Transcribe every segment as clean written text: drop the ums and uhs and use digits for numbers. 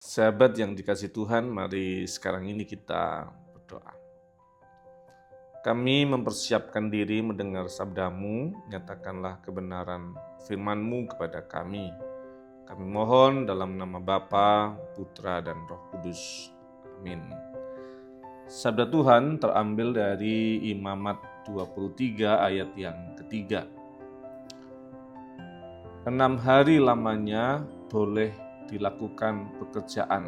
Sahabat yang dikasih Tuhan, mari sekarang ini kita berdoa. Kami mempersiapkan diri mendengar sabda-Mu, nyatakanlah kebenaran firman-Mu kepada kami. Kami mohon dalam nama Bapa, Putra, dan Roh Kudus. Amin. Sabda Tuhan terambil dari Imamat 23 ayat yang ketiga. 6 hari lamanya boleh dilakukan pekerjaan,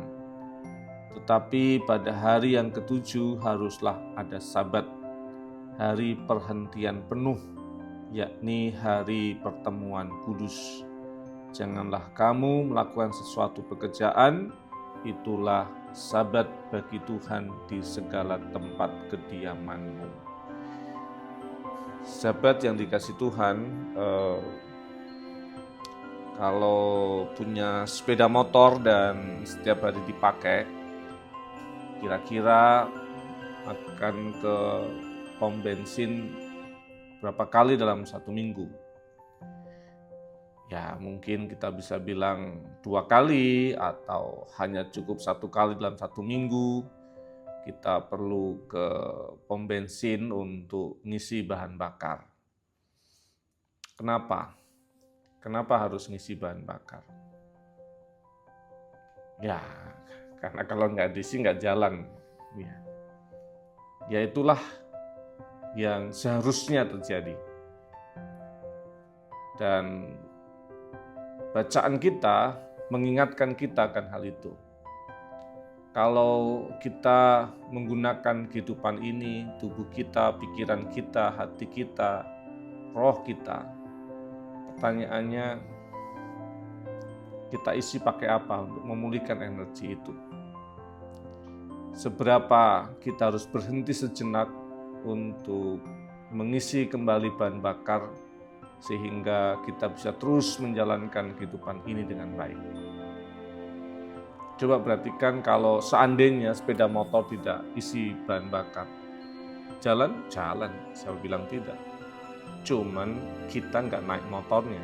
tetapi pada hari yang ketujuh haruslah ada Sabat, hari perhentian penuh, yakni hari pertemuan kudus. Janganlah kamu melakukan sesuatu pekerjaan, itulah Sabat bagi Tuhan di segala tempat kediamanmu. Sahabat yang dikasih Tuhan, kalau punya sepeda motor dan setiap hari dipakai, kira-kira akan ke pom bensin berapa kali dalam satu minggu? Ya, mungkin kita bisa bilang 2 kali atau hanya cukup 1 kali dalam satu minggu. Kita perlu ke pom bensin untuk ngisi bahan bakar. Kenapa? Kenapa harus ngisi bahan bakar? Ya, karena kalau nggak diisi nggak jalan. Ya itulah yang seharusnya terjadi. Dan bacaan kita mengingatkan kita akan hal itu. Kalau kita menggunakan kehidupan ini, tubuh kita, pikiran kita, hati kita, roh kita, pertanyaannya, kita isi pakai apa untuk memulihkan energi itu? Seberapa kita harus berhenti sejenak untuk mengisi kembali bahan bakar sehingga kita bisa terus menjalankan kehidupan ini dengan baik. Coba perhatikan kalau seandainya sepeda motor tidak isi bahan bakar. Jalan, saya bilang tidak. Cuman kita nggak naik motornya,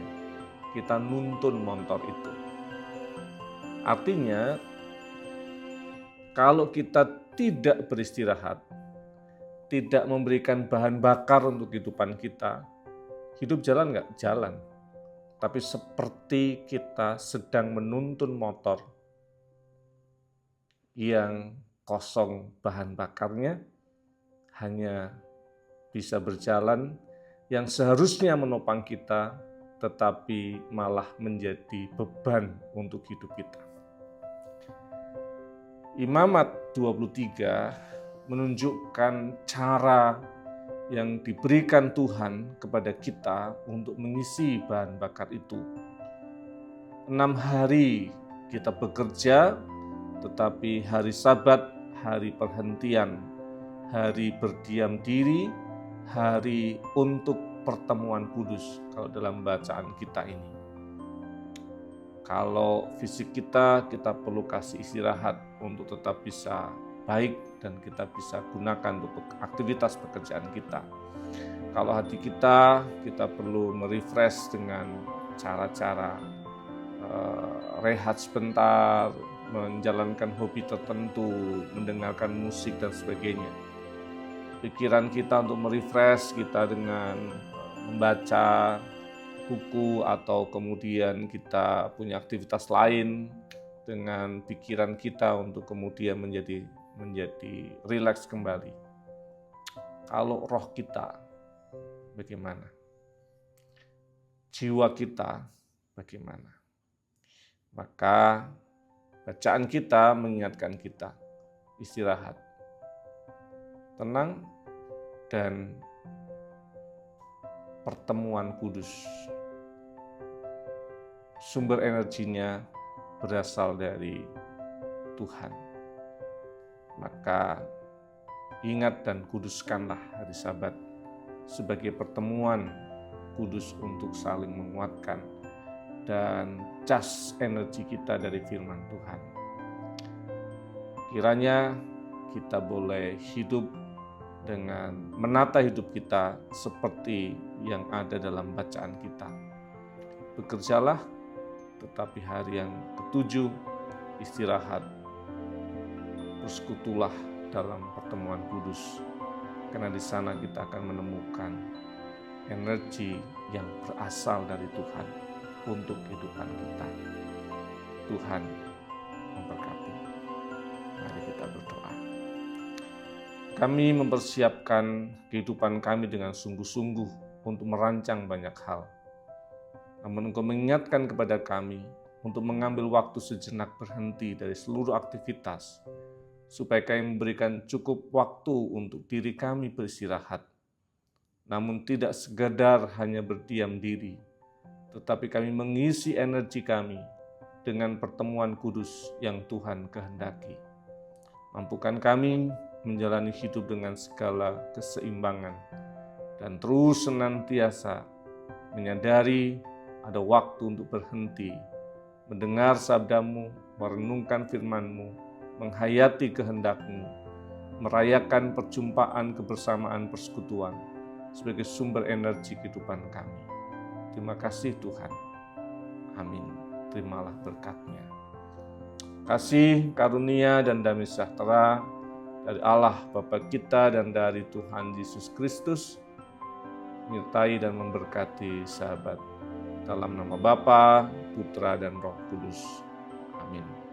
kita nuntun motor itu. Artinya, kalau kita tidak beristirahat, tidak memberikan bahan bakar untuk kehidupan kita, hidup jalan nggak? Jalan. Tapi seperti kita sedang menuntun motor yang kosong bahan bakarnya, hanya bisa berjalan yang seharusnya menopang kita, tetapi malah menjadi beban untuk hidup kita. Imamat 23 menunjukkan cara yang diberikan Tuhan kepada kita untuk mengisi bahan bakar itu. 6 hari kita bekerja, tetapi hari Sabat, hari perhentian, hari berdiam diri, hari untuk pertemuan kudus kalau dalam bacaan kita ini. Kalau fisik kita perlu kasih istirahat untuk tetap bisa baik dan kita bisa gunakan untuk aktivitas pekerjaan kita. Kalau hati kita perlu merefresh dengan cara-cara rehat sebentar, menjalankan hobi tertentu, mendengarkan musik dan sebagainya. Pikiran kita untuk merefresh kita dengan membaca buku atau kemudian kita punya aktivitas lain dengan pikiran kita untuk kemudian menjadi rileks kembali. Kalau roh kita bagaimana? Jiwa kita bagaimana? Maka bacaan kita mengingatkan kita istirahat, tenang, dan pertemuan kudus. Sumber energinya berasal dari Tuhan. Maka ingat dan kuduskanlah hari Sabat sebagai pertemuan kudus untuk saling menguatkan dan cas energi kita dari firman Tuhan. Kiranya kita boleh hidup dengan menata hidup kita seperti yang ada dalam bacaan kita. Bekerjalah, tetapi hari yang ketujuh istirahat, bersekutulah dalam pertemuan kudus, karena di sana kita akan menemukan energi yang berasal dari Tuhan untuk kehidupan kita. Tuhan memberkati. Mari kita berdoa. Kami mempersiapkan kehidupan kami dengan sungguh-sungguh untuk merancang banyak hal. Namun Engkau mengingatkan kepada kami untuk mengambil waktu sejenak berhenti dari seluruh aktivitas, supaya kami memberikan cukup waktu untuk diri kami beristirahat. Namun tidak sekadar hanya berdiam diri, tetapi kami mengisi energi kami dengan pertemuan kudus yang Tuhan kehendaki. Mampukan kami menjalani hidup dengan segala keseimbangan dan terus senantiasa menyadari ada waktu untuk berhenti, mendengar sabda-Mu, merenungkan firman-Mu, menghayati kehendak-Mu, merayakan perjumpaan kebersamaan persekutuan sebagai sumber energi kehidupan kami. Terima kasih Tuhan. Amin. Terimalah berkat-Nya. Kasih, karunia, dan damai sejahtera dari Allah Bapa kita dan dari Tuhan Yesus Kristus menyertai dan memberkati sahabat. Dalam nama Bapa, Putra, dan Roh Kudus. Amin.